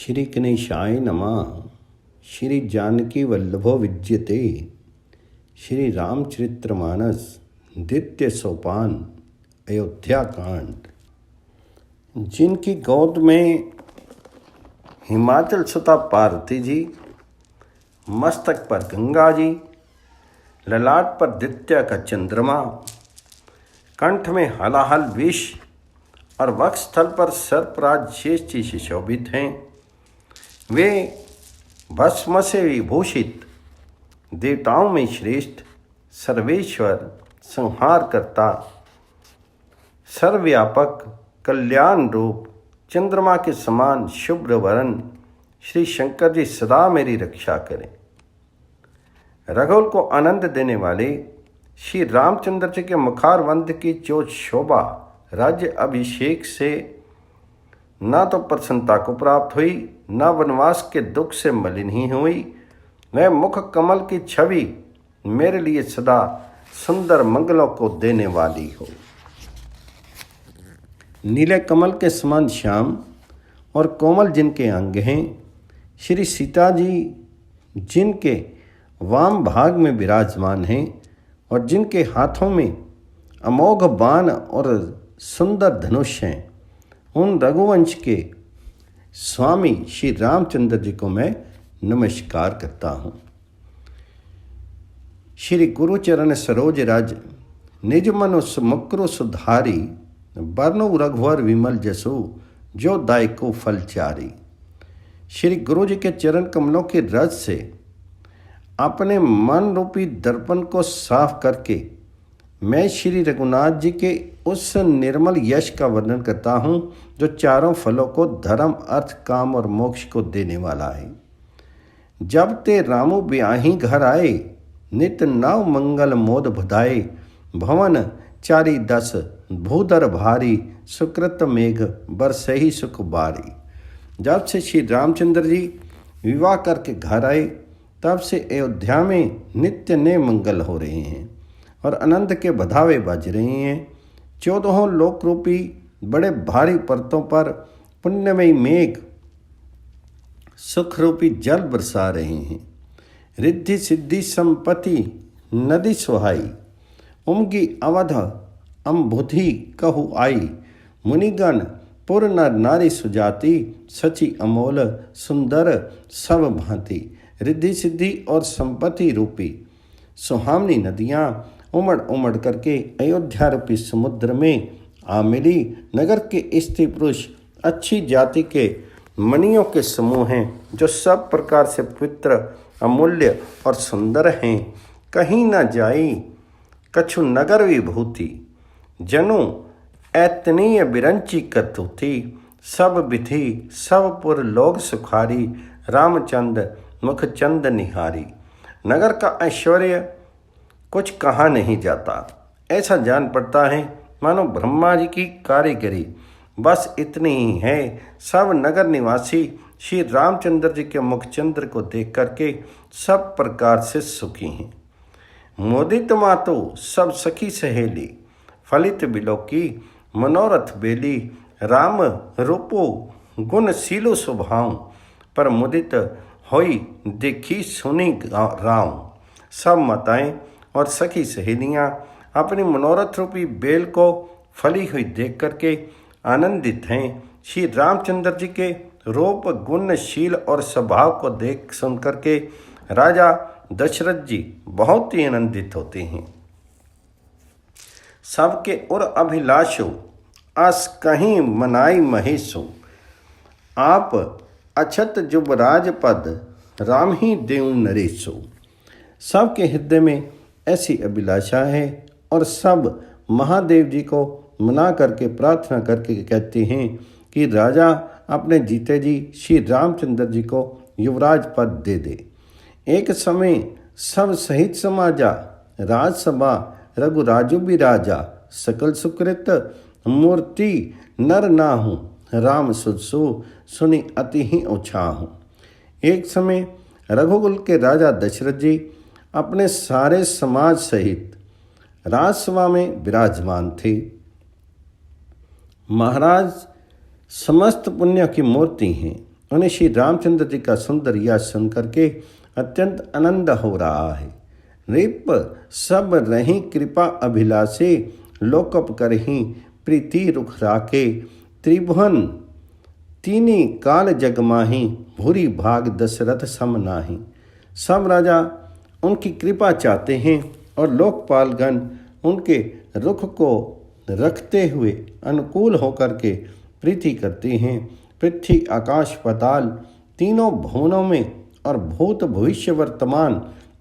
श्री गणेशाय नमः। श्री जानकी वल्लभो विद्यते। श्री रामचरितमानस द्वितीय सोपान अयोध्या कांड। जिनकी गोद में हिमाचल सुता पार्वती जी, मस्तक पर गंगा जी, ललाट पर द्वितीय का चंद्रमा, कंठ में हलाहल विष और वक्षस्थल पर सर्पराज शेष जी सुशोभित हैं। वे भस्म से विभूषित, देवताओं में श्रेष्ठ, सर्वेश्वर, संहार करता, सर्वव्यापक, कल्याण रूप, चंद्रमा के समान शुभ्र वरण श्री शंकर जी सदा मेरी रक्षा करें। रघुल को आनंद देने वाले श्री रामचंद्र जी के मुखारवंद की जो शोभा राज्य अभिषेक से न तो प्रसन्नता को प्राप्त हुई, न वनवास के दुख से मलिन ही हुई, वह मुख कमल की छवि मेरे लिए सदा सुंदर मंगलों को देने वाली हो। नीले कमल के समान श्याम और कोमल जिनके अंग हैं, श्री सीता जी जिनके वाम भाग में विराजमान हैं और जिनके हाथों में अमोघ बाण और सुंदर धनुष हैं, उन रघुवंश के स्वामी श्री रामचंद्र जी को मैं नमस्कार करता हूँ। श्री गुरुचरण सरोज रज निज मनु मुक्रु सुधारी, बरनु रघुवर विमल जसु जो दायको फल चारी। श्री गुरु जी के चरण कमलों के रज से अपने मन रूपी दर्पण को साफ करके मैं श्री रघुनाथ जी के उस निर्मल यश का वर्णन करता हूँ जो चारों फलों को धर्म, अर्थ, काम और मोक्ष को देने वाला है। जब ते रामु ब्याही घर आए, नित नव मंगल मोद बधाए, भवन चारी दस भूधर भारी, सुकृत मेघ बरसहि सुख बारी। जब से श्री रामचंद्र जी विवाह करके घर आए, तब से अयोध्या में नित्य नए मंगल हो रहे हैं और आनंद के बधावे बज रहे हैं। 14 लोक रूपी बड़े भारी पर्वतों पर पुण्यमयी मेघ सुख रूपी जल बरसा रहे हैं। रिद्धि सिद्धि संपत्ति नदी सुहाई, उमगी अवध अम्बुधि कहु आई। मुनिगण पुर नर नारी सुजाति, सची अमोल सुंदर सब भांति। रिद्धि सिद्धि और संपत्ति रूपी सुहावनी नदियाँ उमड़ उमड़ करके अयोध्या रूपी समुद्र में आ मिली। नगर के स्त्री पुरुष अच्छी जाति के मणियों के समूह हैं जो सब प्रकार से पवित्र, अमूल्य और सुंदर हैं। कहीं न जाई कछु नगर विभूति, जनु ऐतनीय बिरंची कतुथी। सब विधि सब पुर लोग सुखारी, रामचंद्र मुखचंद निहारी। नगर का ऐश्वर्य कुछ कहा नहीं जाता, ऐसा जान पड़ता है मानो ब्रह्मा जी की कारीगरी बस इतनी ही है। सब नगर निवासी श्री रामचंद्र जी के मुखचंद्र को देख करके सब प्रकार से सुखी हैं। मोदित मातो सब सखी सहेली, फलित बिलोकी मनोरथ बेली। राम रूपो गुण सीलो स्वभाव, पर मुदित होई देखी सुनी राम। सब माताएं और सखी सहेलियां अपनी मनोरथ रूपी बेल को फली हुई देख करके आनंदित हैं। श्री रामचंद्र जी के रूप, गुण, शील और स्वभाव को देख सुन करके राजा दशरथ जी बहुत ही आनंदित होते हैं। सबके उर अभिलाषो अस कहीं मनाई महेशो, आप अछत जुबराज पद राम ही देव नरेशो। सबके हृदय में ऐसी अभिलाषा है और सब महादेव जी को मना करके प्रार्थना करके कहते हैं कि राजा अपने जीते जी श्री रामचंद्र जी को युवराज पद दे दे। एक समय सब सहित समाजा, राजसभा रघुराजु भी राजा। सकल सुकृत मूर्ति नर नाहु, राम सुसु सुनी अति ही उछाहु। एक समय रघुकुल के राजा दशरथ जी अपने सारे समाज सहित राजसभा में विराजमान थे। महाराज समस्त पुण्य की मूर्ति हैं उन्हें श्री रामचंद्र जी का सुंदर यश सुन करके अत्यंत आनंद हो रहा है। नृप सब रही कृपा अभिलाषे, लोकप करही प्रीति रुख राके, त्रिभुवन तीनी काल जगमाही, भूरी भाग दशरथ सम नाही। सब राजा उनकी कृपा चाहते हैं और लोकपालगण उनके रुख को रखते हुए अनुकूल होकर के प्रीति करते हैं। पृथ्वी आकाश पाताल तीनों भुवनों में और भूत भविष्य वर्तमान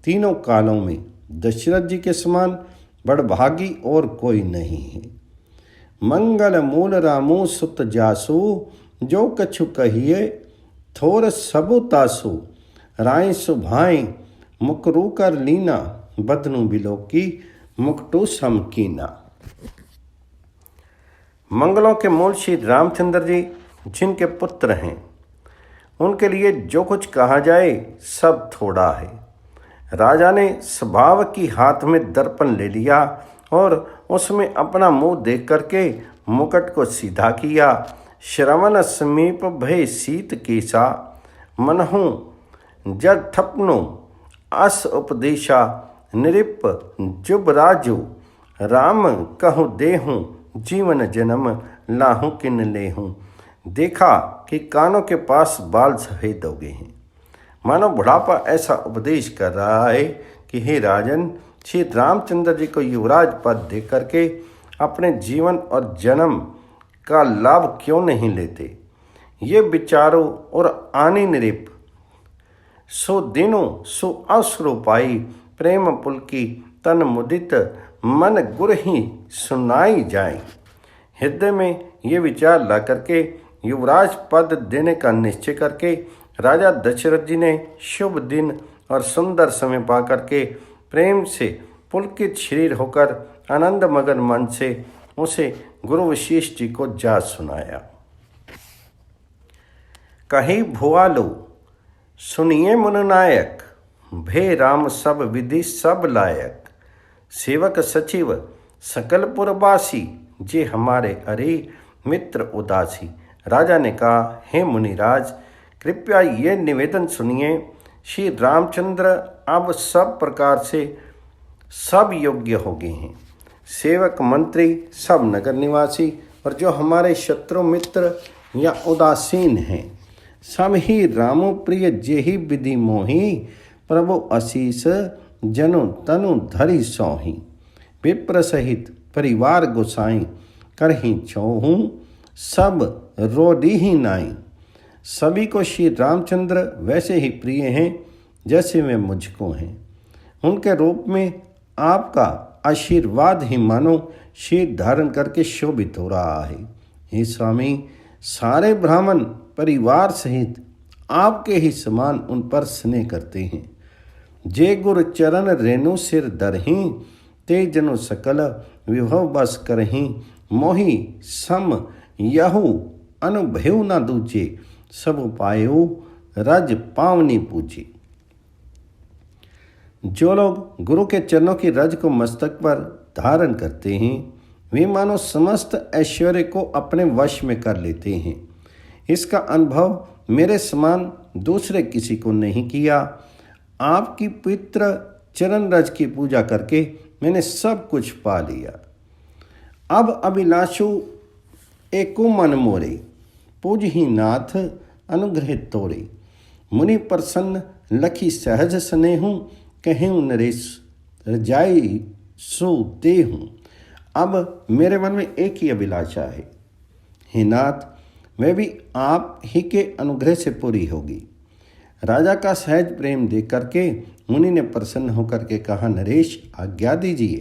तीनों कालों में दशरथ जी के समान बड़भागी और कोई नहीं है। मंगल मूल रामू सुत जासु, जो कछु कहिए थोर सबु तासु। राय सुभाई मुकरू कर लीना, बदनु बिलोकी मुकटू समकीना। मंगलों के मूल श्री रामचंद्र जी जिनके पुत्र हैं, उनके लिए जो कुछ कहा जाए सब थोड़ा है। राजा ने स्वभाव की हाथ में दर्पण ले लिया और उसमें अपना मुंह देख करके मुकुट को सीधा किया। श्रवण समीप भय शीत केसा, मनहु जद थपनु अस उपदेशा। नृप जुब राजु राम कहु देहूँ, जीवन जन्म लाहूं किन लेहूं। देखा कि कानों के पास बाल सफेद हो गए हैं। मानो बुढ़ापा ऐसा उपदेश कर रहा है कि हे राजन, श्री रामचंद्र जी को युवराज पद दे करके अपने जीवन और जन्म का लाभ क्यों नहीं लेते। ये विचारो और आनी नृप, सो दिनों सो अवसरो पाई। प्रेम पुलकी तन मुदित, मन गुर ही सुनाई जाए। हृदय में ये विचार ला करके युवराज पद देने का निश्चय करके राजा दशरथ जी ने शुभ दिन और सुंदर समय पा करके प्रेम से पुलकित शरीर होकर आनंद मगन मन से उसे गुरु वशिष्ठ जी को जा सुनाया। कही भुआलो सुनिए मुननायक, भे राम सब विधि सब लायक। सेवक सचिव सकल पुरवासी, जे हमारे अरे मित्र उदासी। राजा ने कहा, हे मुनिराज, कृपया ये निवेदन सुनिए। श्री रामचंद्र अब सब प्रकार से सब योग्य हो गए हैं। सेवक मंत्री सब नगर निवासी और जो हमारे शत्रु मित्र या उदासीन हैं, सब ही रामो प्रिय जेहि विधि मोही। प्रभु आशीष जनु तनु धरि सोही। विप्र सहित परिवार गोसाई, करही चौहूँ सब रोडी ही नाई। सभी को श्री रामचंद्र वैसे ही प्रिय हैं जैसे वे मुझको हैं। उनके रूप में आपका आशीर्वाद ही मानो शीर धारण करके शोभित हो रहा है। हे स्वामी, सारे ब्राह्मण परिवार सहित आपके ही समान उन पर स्नेह करते हैं। जे गुरु चरण रेणु सिर दरहीं, ते जनु सकल विभव बस करहीं। मोहि सम यहु अनुभव न दूजे, सब पायो रज पावनी पूजी। जो लोग गुरु के चरणों की रज को मस्तक पर धारण करते हैं, वे मानो समस्त ऐश्वर्य को अपने वश में कर लेते हैं। इसका अनुभव मेरे समान दूसरे किसी को नहीं किया। आपकी पवित्र चरण रज की पूजा करके मैंने सब कुछ पा लिया। अब अभिलाषु एको मन मोरे, पूज ही नाथ अनुग्रह तोरे। मुनि प्रसन्न लखी सहज स्नेहूँ, कहें नरेश रजाई सो देहूँ। अब मेरे मन में एक ही अभिलाषा है, हे नाथ, वह भी आप ही के अनुग्रह से पूरी होगी। राजा का सहज प्रेम देख करके मुनि ने प्रसन्न होकर के कहा, नरेश आज्ञा दीजिए,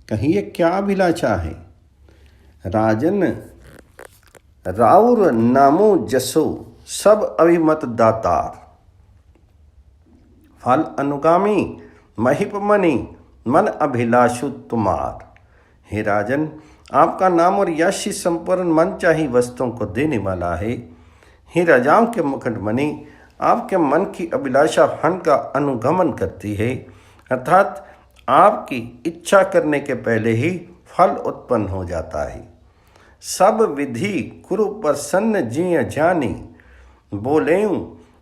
कहिए क्या अभिलाषा है। राजन, राउर नामो जसो सब अभिमत दातार। फल अनुगामी महिप मणि, मन अभिलाषु तुम्हार। हे राजन, आपका नाम और यश संपूर्ण मन चाही वस्तुओं को देने वाला है। हे राजाओं के मुकुटमणि, आपके मन की अभिलाषा फल का अनुगमन करती है, अर्थात आपकी इच्छा करने के पहले ही फल उत्पन्न हो जाता है। सब विधि गुरु प्रसन्न जिय जानी, बोले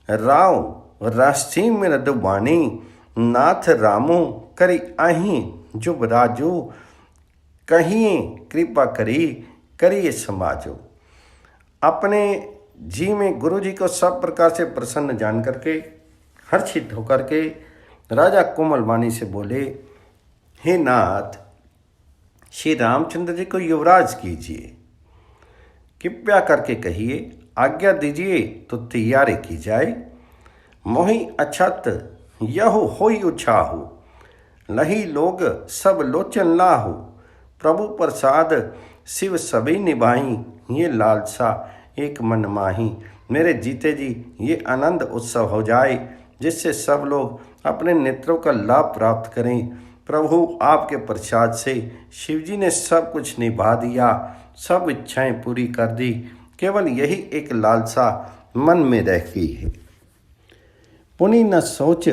राव राशि मृदुबानी, नाथ रामो करी आही जुबराजो, कहिए कृपा करिए समाजो। अपने जी में गुरु जी को सब प्रकार से प्रसन्न जान करके, हर्षित होकर के राजा कोमल वाणी से बोले, हे नाथ, श्री रामचंद्र जी को युवराज कीजिए, कृपया करके कहिए, आज्ञा दीजिए तो तैयारी की जाए। मोहि अछत यहु होई उछाहु, लही लोग सब लोचन लाहु, प्रभु प्रसाद शिव सभी निभाई, ये लालसा एक मन माही। मेरे जीते जी ये आनंद उत्सव हो जाए, जिससे सब लोग अपने नेत्रों का लाभ प्राप्त करें। प्रभु आपके प्रसाद से शिवजी ने सब कुछ निभा दिया, सब इच्छाएं पूरी कर दी, केवल यही एक लालसा मन में रह गई है। पुनि न सोच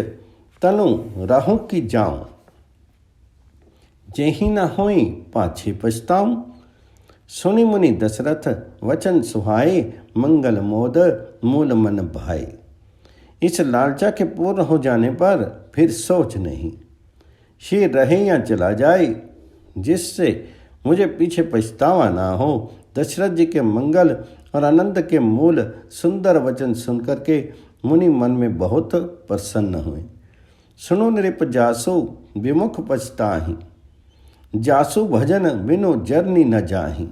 तनु रहूं की जाऊं, जेहि न होई पाछे पछताऊं। सुनि मुनि दशरथ वचन सुहाए, मंगल मोद मूल मन भाए। इस लालचा के पूर्ण हो जाने पर फिर सोच नहीं, श्री रहे या चला जाए, जिससे मुझे पीछे पछतावा ना हो। दशरथ जी के मंगल और आनंद के मूल सुंदर वचन सुनकर के मुनि मन में बहुत प्रसन्न हुए। सुनो नृप जासु विमुख पछताहि, जासु भजन बिनु जरनी न जाहि।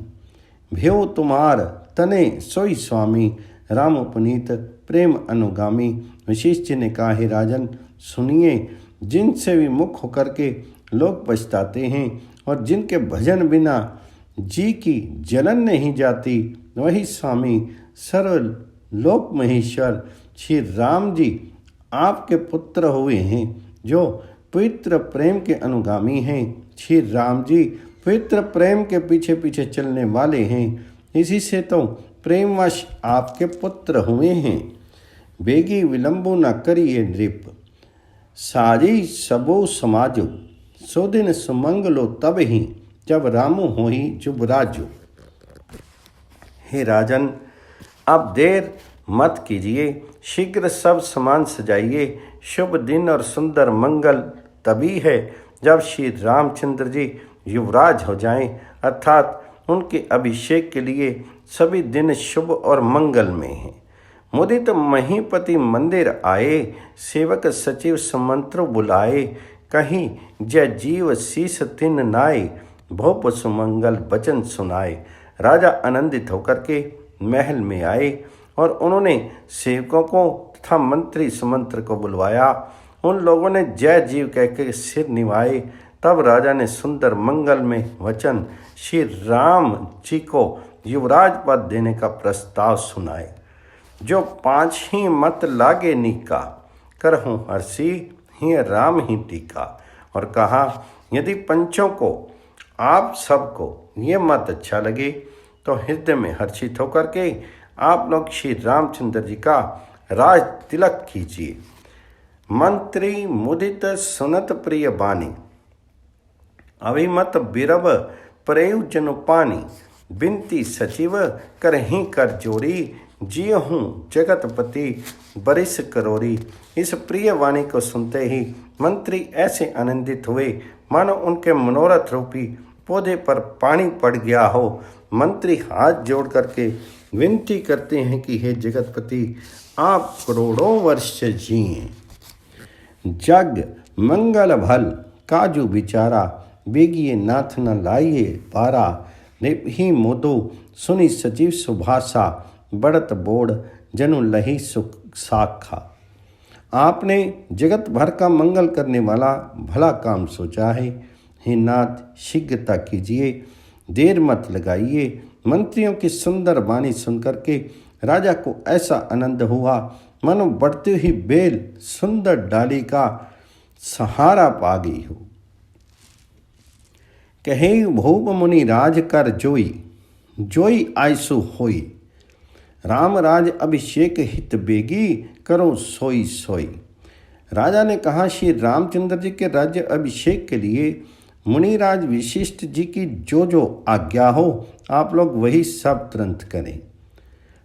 भ्यो तुम्हार तने सोई स्वामी, राम पुनीत प्रेम अनुगामी। वशिष्ठ ने कहा, हे राजन सुनिए, जिनसे विमुख होकर के लोग पछताते हैं और जिनके भजन बिना जी की जलन नहीं जाती, वही स्वामी सर्व लोक महेश्वर श्री राम जी आपके पुत्र हुए हैं, जो पवित्र प्रेम के अनुगामी हैं। श्री राम जी पवित्र प्रेम के पीछे पीछे चलने वाले हैं, इसी से तो प्रेमवश आपके पुत्र हुए हैं। बेगी विलंबो न करिए नृप, सारी सबो समाजो। सो दिन सुमंगलो तब ही, जब रामो होई जुबराजो। हे राजन, अब देर मत कीजिए, शीघ्र सब सामान सजाइए। शुभ दिन और सुंदर मंगल तभी है जब श्री रामचंद्र जी युवराज हो जाएं, अर्थात उनके अभिषेक के लिए सभी दिन शुभ और मंगल में हैं। मुदित महीपति मंदिर आए, सेवक सचिव समंत्र बुलाए। कहीं जय जीव शीस तिन नाए, भोप सुमंगल वचन सुनाए। राजा आनंदित होकर के महल में आए और उन्होंने सेवकों को तथा मंत्री सुमंत्र को बुलवाया। उन लोगों ने जय जीव कहकर सिर निभाए। तब राजा ने सुंदर मंगल में वचन श्री राम जी को युवराज पद देने का प्रस्ताव सुनाए। जो 5 ही मत लागे नीका, करहूँ हर्षी ही राम ही टीका। और कहा, यदि पंचों को आप सबको ये मत अच्छा लगे तो हृदय में हर्षित होकर के आप लोग श्री रामचंद्र जी का राज तिलक कीजिए। मंत्री मुदित सुनत प्रिय बानी, अभिमत बिरब प्रेव जनु पानी। बिनती सचिव करहीं कर जोड़ी, जिय हूँ जगतपति बरिस करोरी। इस प्रिय वाणी को सुनते ही मंत्री ऐसे आनंदित हुए मानो उनके मनोरथ रूपी पौधे पर पानी पड़ गया हो। मंत्री हाथ जोड़ करके विनती करते हैं कि हे जगतपति, आप करोड़ों वर्ष जिए। जग मंगल भल काजू बिचारा, बेगिए नाथ न लाइए पारा। ही मोदो सुनी सजीव सुभाषा, बढ़त बोड़ जनु लही सुख साखा। आपने जगत भर का मंगल करने वाला भला काम सोचा है। हे नाथ, शीघ्रता कीजिए, देर मत लगाइए। मंत्रियों की सुंदर वाणी सुनकर के राजा को ऐसा आनंद हुआ मानो बढ़ती हुई बेल सुंदर डाली का सहारा पा गई हो। कहे भूप मुनि राज कर जोई, जोई आयसु होई। राम राज अभिषेक हित बेगी, करो सोई सोई। राजा ने कहा, श्री रामचंद्र जी के राज्य अभिषेक के लिए मुनिराज विशिष्ट जी की जो आज्ञा हो, आप लोग वही सब तुरंत करें।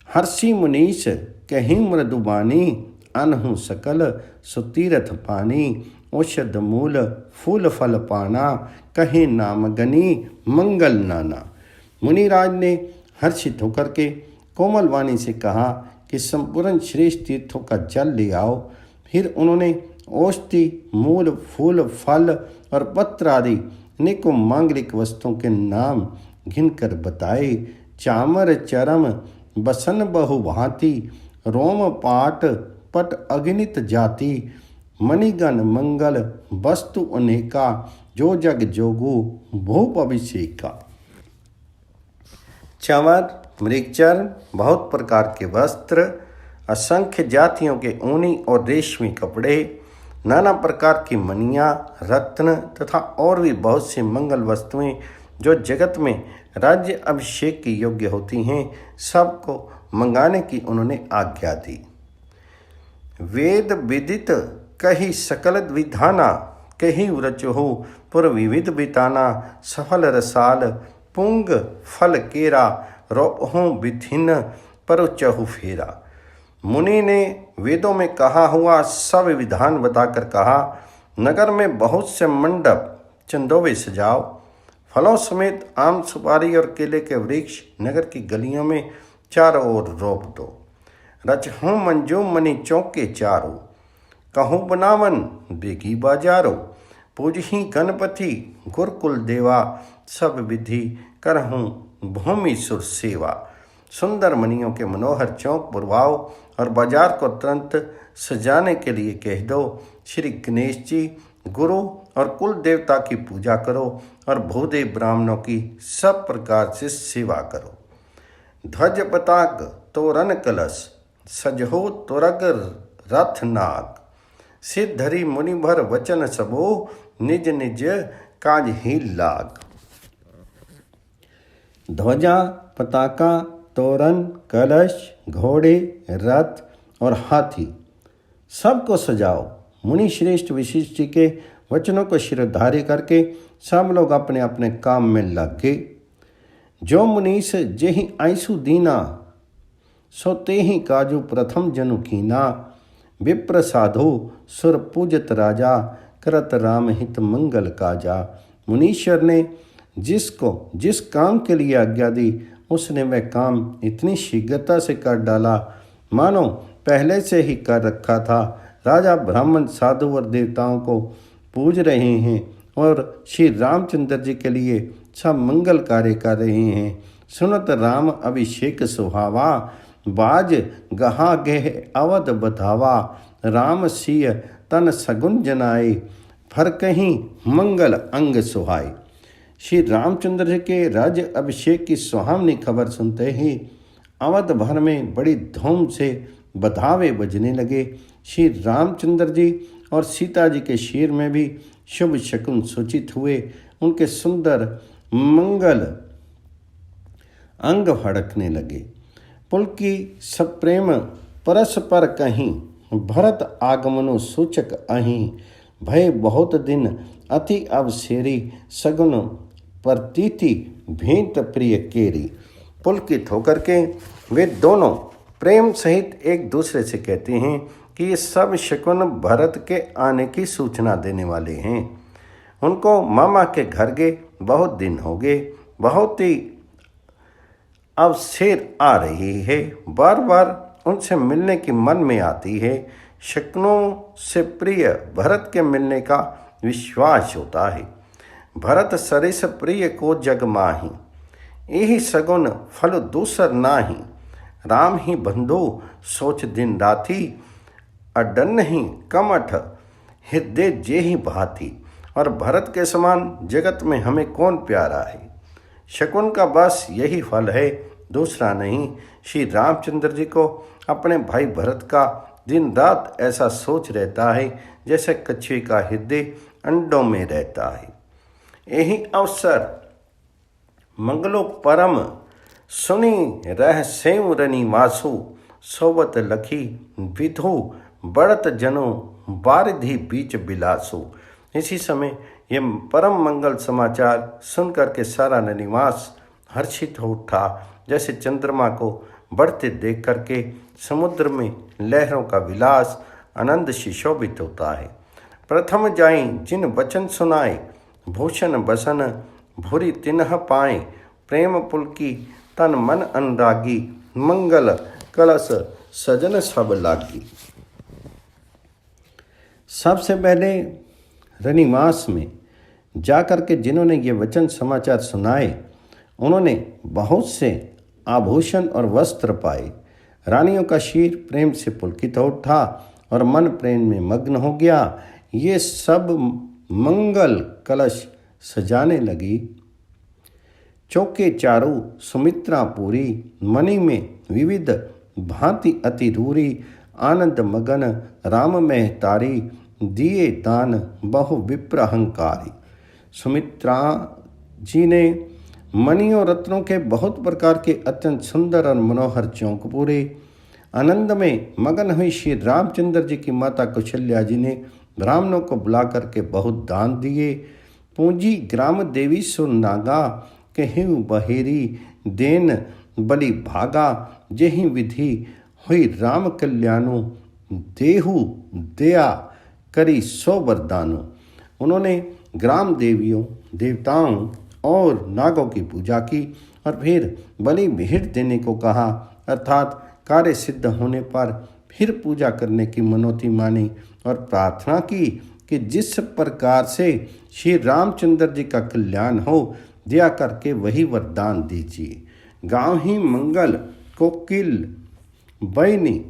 हर्षि मुनीश कहीं मृदुबानी, अनहु सकल सुतीरथ पानी, औषध मूल फूल फल पाना, कहीं नाम गनी मंगल नाना। मुनिराज ने हर्षित होकर के कोमल वाणी से कहा कि संपूर्ण श्रेष्ठ तीर्थों का जल ले आओ। फिर उन्होंने औषधि मूल फूल फल और पत्र आदि अनेकों मांगलिक वस्तुओं के नाम घिनकर बताए। चामर चरम बसन बहु भांति, रोम पाट पट अगणित जाति, मणिगण मंगल वस्तु अनेका, जो जग जोगु भूप अभिषेका। चंवर मृगचर, बहुत प्रकार के वस्त्र, असंख्य जातियों के ऊनी और रेशमी कपड़े, नाना प्रकार की मणियाँ, रत्न तथा और भी बहुत सी मंगल वस्तुएं जो जगत में राज्य अभिषेक की योग्य होती हैं, सबको मंगाने की उन्होंने आज्ञा दी। वेद विदित कही सकल विधाना, कही व्रज हो पुर विविध बिताना, सफल रसाल पुंग फल केरा, रोहों विधिन पर चहु फेरा। मुनि ने वेदों में कहा हुआ सब विधान बताकर कहा, नगर में बहुत से मंडप चंदोवे सजाओ, फलों समेत आम सुपारी और केले के वृक्ष नगर की गलियों में चारों ओर रोप दो। रचहूँ मंजू मणि चौके चारों, कहूँ बनावन बेगी बाजारो, पूजही गणपति गुरुकुल देवा, सब विधि करहूँ भूमि सुर सेवा। सुंदर मणियों के मनोहर चौक बुलवाओ और बाजार को तुरंत सजाने के लिए कह दो। श्री गणेश जी गुरु और कुल देवता की पूजा करो और भूदेव ब्राह्मणों की सब प्रकार से सेवा करो। ध्वज पताक तोरण कलश, सजहो तुरग रथ नाग, सिर धरी मुनि भर वचन सबो, निज निज काज ही लाग। ध्वजा पताका तोरण कलश घोड़े रथ और हाथी सबको सजाओ। मुनि श्रेष्ठ वशिष्ठ जी के वचनों को शिरोधार्य करके सब लोग अपने अपने काम में लग गए। जो मुनीस जेहि आंसू दीना, सो तेहि काजू प्रथम जनु कीना, विप्र साधु सुर पूजत राजा, करत राम हित मंगल काजा। मुनीश्वर ने जिसको जिस काम के लिए आज्ञा दी, उसने वह काम इतनी शीघ्रता से कर डाला मानो पहले से ही कर रखा था। राजा ब्राह्मण साधु और देवताओं को पूज रहे हैं और श्री रामचंद्र जी के लिए सब मंगल कार्य कर रहे हैं। सुनत राम अभिषेक सुहावा, बाज गहा गेह अवध बधावा, राम सिय तन सगुन जनाए, फर कहीं मंगल अंग सुहाए। श्री रामचंद्र जी के राज्य अभिषेक की सुहावनी खबर सुनते ही अवध भर में बड़ी धूम से बधावे बजने लगे। श्री रामचंद्र जी और सीता जी के शीर में भी शुभ शकुन सूचित हुए। उनके सुंदर मंगल अंग फड़कने लगे। पुलकी सप्रेम परस्पर कहीं, भरत आगमनो सूचक अहीं, भय बहुत दिन अति अवसेरी, सगुन प्रतीति भेंट प्रिय केरी। पुलकित होकर के वे दोनों प्रेम सहित एक दूसरे से कहते हैं कि ये सब शकुन भरत के आने की सूचना देने वाले हैं। उनको मामा के घर गए बहुत दिन हो गए, बहुत ही अवसेर आ रही है, बार बार उनसे मिलने की मन में आती है। शकुनों से प्रिय भरत के मिलने का विश्वास होता है। भरत सरिस प्रिय को जग माही, यही सगुन फल दूसर नाही, राम ही बंधु सोच दिन राती, अडन ही कमठ हृदय जे ही भाती। और भरत के समान जगत में हमें कौन प्यारा है। शकुन का बस यही फल है, दूसरा नहीं। श्री रामचंद्र जी को अपने भाई भरत का दिन रात ऐसा सोच रहता है जैसे कछुए का हृदय अंडों में रहता है। यही अवसर मंगलो परम सुनी रह सेव रनी वासु, सोबत लखी विधु बढ़त जनो बारिधि बीच बिलासु। इसी समय ये परम मंगल समाचार सुनकर के सारा निवास हर्षित हो उठा, जैसे चंद्रमा को बढ़ते देख करके समुद्र में लहरों का विलास आनंद से शोभित होता है। प्रथम जाई जिन वचन सुनाए, भूषण बसन भूरी तिन्ह पाए, प्रेम पुलकी तन मन अनुरागी, मंगल कलश सजन सब लागी। सबसे पहले रनिवास में जाकर के जिन्होंने ये वचन समाचार सुनाए, उन्होंने बहुत से आभूषण और वस्त्र पाए। रानियों का शीर प्रेम से पुलकित हो उठा और मन प्रेम में मग्न हो गया। ये सब मंगल कलश सजाने लगी। चौके चारू सुमित्रा पूरी, मणि में विविध भांति अति रूरी, आनंद मगन राम महतारी, दिए दान बहु विप्र अहंकारी। सुमित्रा जी ने मणियों रत्नों के बहुत प्रकार के अत्यंत सुंदर और मनोहर चौक पूरे। आनंद में मगन हुई श्री रामचंद्र जी की माता कौशल्या जी ने ब्राह्मणों को बुला करके बहुत दान दिए। पूंजी ग्राम देवी सुर नागा, कहीं बहेरी देन बलि भागा, जेहि विधि हुई राम कल्याणु, देहु दया करी सो वरदानो। उन्होंने ग्राम देवियों देवताओं और नागों की पूजा की और फिर बलि भेंट देने को कहा, अर्थात कार्य सिद्ध होने पर फिर पूजा करने की मनौती मानी और प्रार्थना की कि जिस प्रकार से श्री रामचंद्र जी का कल्याण हो, दया करके वही वरदान दीजिए। गाँव ही मंगल कोकिल बैनी,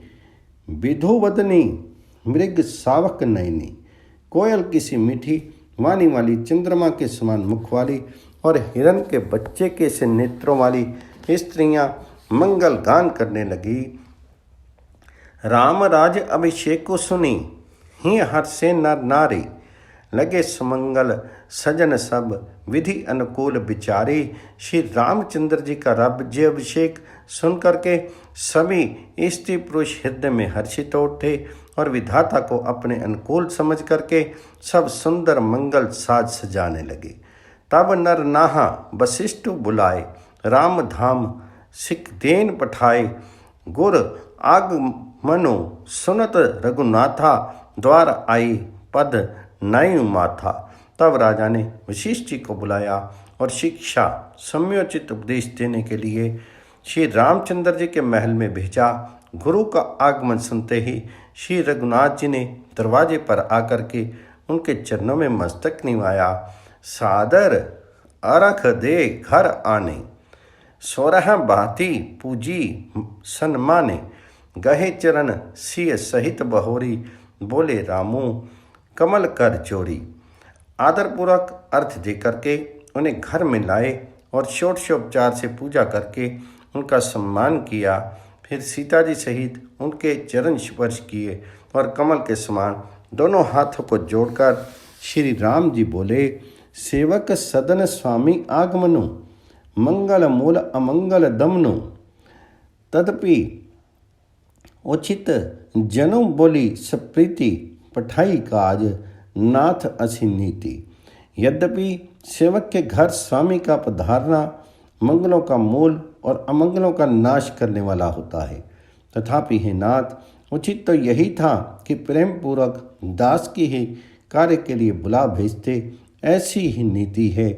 विधुवदनी मृग सावक नयनी। कोयल किसी मीठी वाणी वाली, चंद्रमा के समान मुख वाली और हिरण के बच्चे के से नेत्रों वाली स्त्रियां मंगल गान करने लगी। राम राज अभिषेक को सुनी, ही हर्षे नर नारी, लगे सुमंगल सजन सब, विधि अनुकूल विचारी। श्री रामचंद्र जी का राज्य अभिषेक सुन करके सभी स्त्री पुरुष हृदय में हर्षित उठे और विधाता को अपने अनुकूल समझ करके सब सुंदर मंगल साज सजाने लगे। तब नर नाहा वशिष्ठ बुलाए, राम धाम सिख देन पठाए, गुर आगमनो सुनत रघुनाथा, द्वार आई पद नयु माथा। तब राजा ने वशिष्ठ जी को बुलाया और शिक्षा सम्योचित उपदेश देने के लिए श्री रामचंद्र जी के महल में भेजा। गुरु का आगमन सुनते ही श्री रघुनाथ जी ने दरवाजे पर आकर के उनके चरणों में मस्तक निवाया। सादर अरख दे घर आने, सोरह भांति पूजी सन्माने, गहे चरण सिय सहित बहोरी, बोले रामू कमल कर चोरी। आदरपूर्वक अर्थ दे करके उन्हें घर में लाए और षोडशोपचार से पूजा करके उनका सम्मान किया। फिर सीता जी सहित उनके चरण स्पर्श किए और कमल के समान दोनों हाथों को जोड़कर श्री राम जी बोले, सेवक सदन स्वामी आगमनु, मंगल मूल अमंगल दमनु। तदपि उचित जनु बोली सप्रीति, पठाई काज नाथ असी नीति। यद्यपि सेवक के घर स्वामी का पधारना मंगलों का मूल और अमंगलों का नाश करने वाला होता है, तथापि हे नाथ, उचित तो यही था कि प्रेम पूर्वक दास की ही कार्य के लिए बुला भेजते। ऐसी ही नीति है।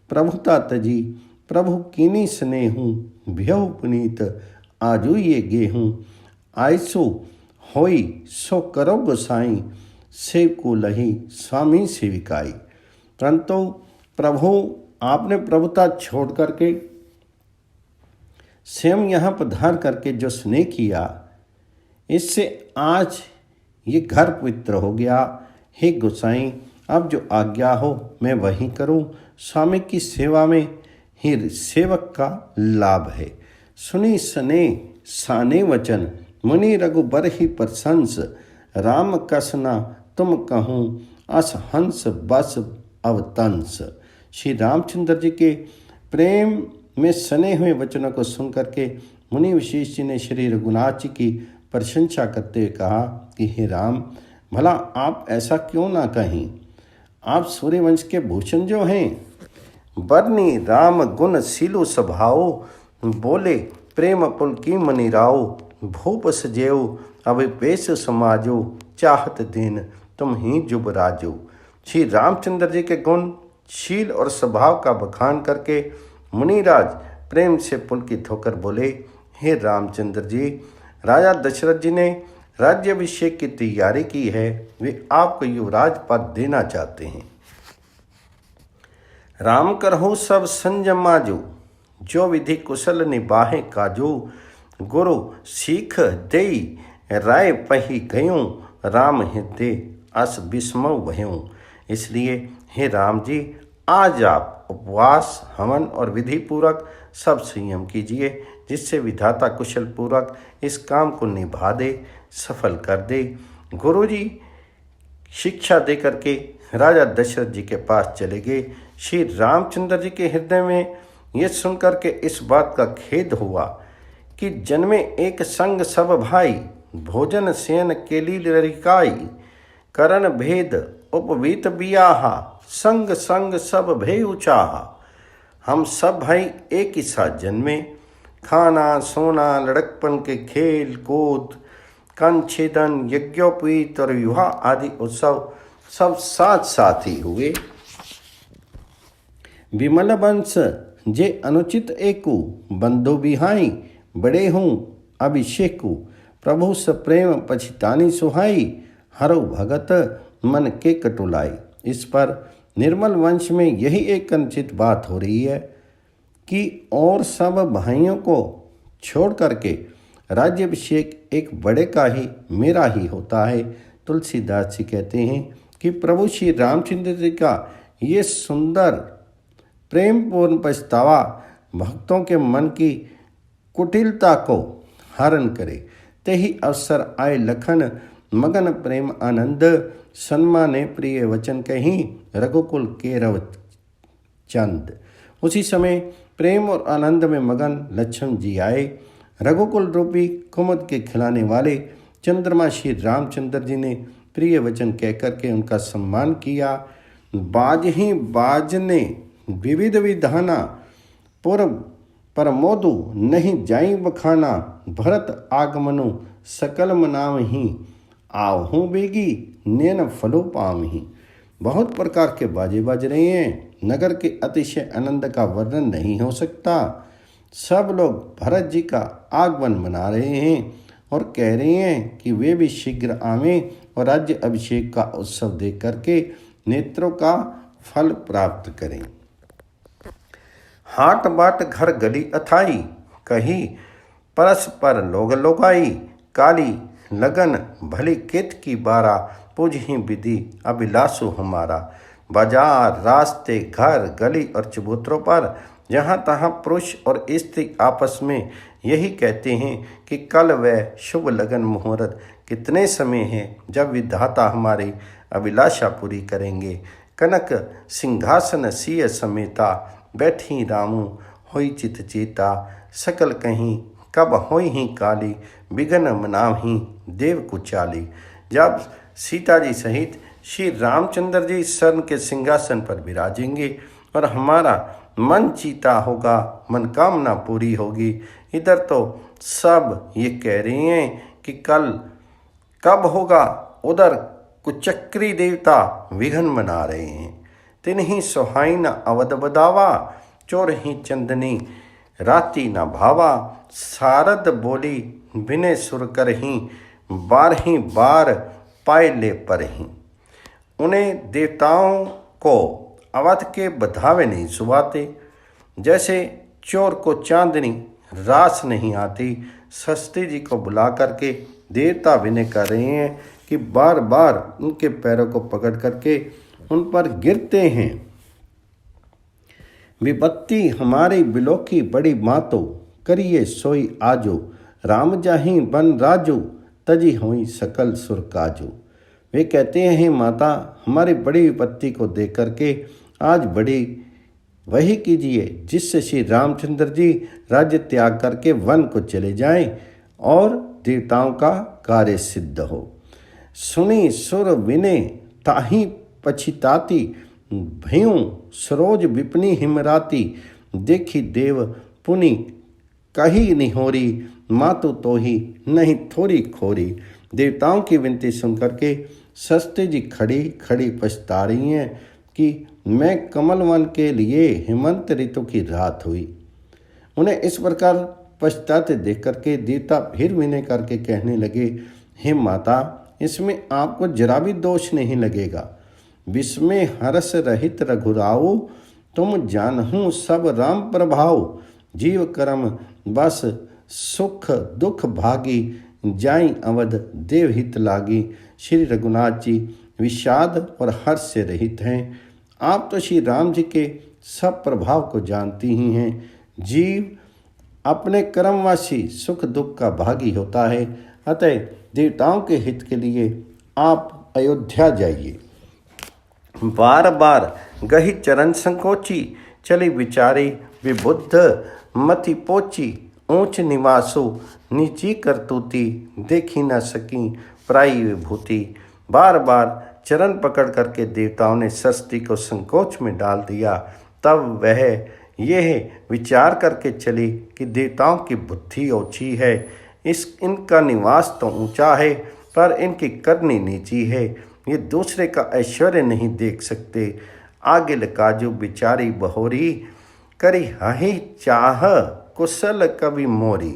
प्रभुता तजी प्रभु कीनी स्नेहूँ, भ्यहु पुनीत आजू ये गेहूँ। आयसु होई सो करो गोसाई, सेव को लही स्वामी सेविकाई। परंतु प्रभु आपने प्रभुता छोड़ करके स्वयं यहाँ पधार करके जो स्नेह किया, इससे आज ये घर पवित्र हो गया। हे गोसाई, अब जो आज्ञा हो मैं वही करूं। स्वामी की सेवा में ही सेवक का लाभ है। सुनी सने साने वचन, मुनि रघुबर ही प्रशंस। राम कसना तुम कहूँ, अस हंस बस अवतंस। श्री रामचंद्र जी के प्रेम में सने हुए वचनों को सुन करके मुनि विशेष जी ने श्री रघुनाथ जी की प्रशंसा करते हुए कहा कि हे राम, भला आप ऐसा क्यों ना कहें। आप सूर्यवंश के भूषण जो हैं। बरनी राम गुण सीलु स्वभाव, बोले प्रेम पुल की मनि राव। भूप सजेऊ, अभिपेश समाजो, चाहत दीन तुम ही जुब राजो। श्री रामचंद्र जी के गुण, शील और स्वभाव का बखान करके मुनिराज प्रेम से पुलकित होकर बोले, हे रामचंद्र जी, राजा दशरथ जी ने राज्याभिषेक की तैयारी की है, वे आपको युवराज पद देना चाहते हैं। राम करहु सब संजमाजो, जो विधि कुशल निबाहे काजो। गुरु सीख देई राय पही गयूं, राम हृदय अस विस्मौ भयूं। इसलिए हे राम जी, आज आप उपवास, हवन और विधि पूर्वक सब संयम कीजिए, जिससे विधाता कुशल पूर्वक इस काम को निभा दे, सफल कर दे। गुरु जी शिक्षा दे करके राजा दशरथ जी के पास चले गए। श्री रामचंद्र जी के हृदय में यह सुनकर के इस बात का खेद हुआ कि जन्मे एक संग सब भाई, भोजन सेन केली लरिकाई। करण भेद उपवीत बियाहा, संग संग सब भय उचाहा। हम सब भाई एक ही साथ जन्मे, खाना सोना लड़कपन के खेल कूद, कंछेदन यज्ञोपवीत और विवाह आदि उत्सव सब साथ साथ ही हुए। विमल वंश जे अनुचित एकु, बंधु बिहाई बड़े हूँ अभिषेकु। प्रभु सप्रेम पछितानी सुहाई, हरो भगत मन के कटुलाई। इस पर निर्मल वंश में यही एक अनुचित बात हो रही है कि और सब भाइयों को छोड़ करके राज्याभिषेक एक बड़े का ही, मेरा ही होता है। तुलसीदास जी कहते हैं कि प्रभु श्री रामचंद्र जी का ये सुंदर प्रेमपूर्ण पछतावा भक्तों के मन की कुटिलता को हरण करे। ते ही अवसर आए लखन, मगन प्रेम आनंद। सन्माने प्रिय वचन कहीं, रघुकुल केरव चंद। उसी समय प्रेम और आनंद में मगन लक्ष्मण जी आए। रघुकुल रूपी कुमुद के खिलाने वाले चंद्रमा श्री रामचंद्र जी ने प्रिय वचन कहकर के उनका सम्मान किया। बाज ही बाज ने विविध विधाना, पूर्व परमोदु नहीं जाई बखाना। भरत आगमनु सकल मनाव ही, आहूँ बेगी नैन फलो पाम ही। बहुत प्रकार के बाजे बज रहे हैं, नगर के अतिशय आनंद का वर्णन नहीं हो सकता। सब लोग भरत जी का आगमन मना रहे हैं और कह रहे हैं कि वे भी शीघ्र आवें और राज्य अभिषेक का उत्सव देख करके नेत्रों का फल प्राप्त करें। हाट बाट घर गली अथाई, कही परस्पर लोग लोगाई। काली लगन भली केत की बारा, पूजही विधि अभिलाषु हमारा। बाजार रास्ते घर गली और चबूतरों पर जहाँ तहाँ पुरुष और स्त्री आपस में यही कहते हैं कि कल वह शुभ लगन मुहूर्त कितने समय है जब विधाता हमारी अभिलाषा पूरी करेंगे। कनक सिंहासन सिय समेता, बैठी रामू होई चित चेता। सकल कहीं कब होई ही काली, बिघन मनावही देव कुचाली। जब सीता जी सहित श्री रामचंद्र जी स्वर्ण के सिंहासन पर विराजेंगे और हमारा मन चीता होगा, मनकामना पूरी होगी। इधर तो सब ये कह रहे हैं कि कल कब होगा, उधर कुचक्री देवता विघन मना रहे हैं। तिन्ही सुहाई न अवध बदावा, चोर ही चंदनी राती न भावा। सारद बोली विनय सुर कर ही, बारही बार पाए ले पर ही। उन्हें देवताओं को अवध के बधावे नहीं सुभाते, जैसे चोर को चांदनी रास नहीं आती। सस्ती जी को बुला करके देवता विनय कर रहे हैं कि बार बार उनके पैरों को पकड़ करके उन पर गिरते हैं। विपत्ति हमारी बिलोकी बड़ी मातो, करिए सोई आजो। राम जाहि बन राजो, तजी हुई सकल सुर काजो। वे कहते हैं, माता हमारी बड़ी विपत्ति को देख करके आज बड़ी वही कीजिए जिससे श्री रामचंद्र जी राज्य त्याग करके वन को चले जाएं और देवताओं का कार्य सिद्ध हो। सुनी सुर विने ताही पछिताती, भयूं सरोज विपनी हिमराती। देखी देव पुनि कही निहोरी, मातु तो ही नहीं थोड़ी खोरी। देवताओं की विनती सुनकर के सरस्वती जी खड़ी खड़ी पछता रही हैं कि मैं कमल वन के लिए हेमंत ऋतु की रात हुई। उन्हें इस प्रकार पछताते देख करके देवता फिर विनय करके कहने लगे, हे माता, इसमें आपको जरा भी दोष नहीं लगेगा। विस्मय हर्ष रहित रघुराऊ, तुम जानहूँ सब राम प्रभाव। जीव कर्म बस सुख दुख भागी, जाई अवध देव हित लागी। श्री रघुनाथ जी विषाद और हर्ष से रहित हैं। आप तो श्री राम जी के सब प्रभाव को जानती ही हैं। जीव अपने कर्मवासी सुख दुख का भागी होता है, अतः देवताओं के हित के लिए आप अयोध्या जाइए। बार बार गही चरण संकोची, चली विचारी विबुद्ध मति पोची। ऊंच निवासो नीची करतूती, देखी न सकी पराई विभूति। बार बार चरण पकड़ करके देवताओं ने सरस्वती को संकोच में डाल दिया। तब वह यह विचार करके चली कि देवताओं की बुद्धि ऊंची है, इनका निवास तो ऊंचा है पर इनकी करनी नीची है। ये दूसरे का ऐश्वर्य नहीं देख सकते। आगे लकाजू बिचारी बहोरी, करी हहि चाह कुशल कवि मोरी।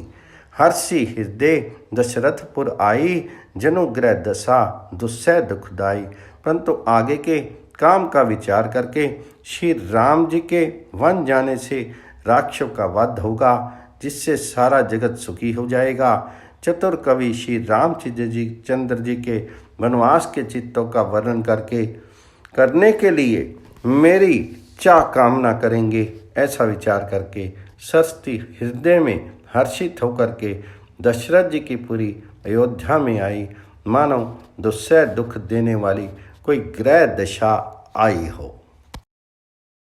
हर्षि हृदय दशरथपुर आई, जनुग्रह दशा दुस्सह दुखदाई। परंतु आगे के काम का विचार करके श्री राम जी के वन जाने से राक्षसों का वध होगा, जिससे सारा जगत सुखी हो जाएगा। चतुर कवि श्री रामचंद्र जी के वनवास के चित्तों का वर्णन करने के लिए मेरी चाह कामना करेंगे। ऐसा विचार करके सरस्वती हृदय में हर्षित होकर के दशरथ जी की पूरी अयोध्या में आई, मानो दुस्सह दुख देने वाली कोई ग्रह दशा आई हो।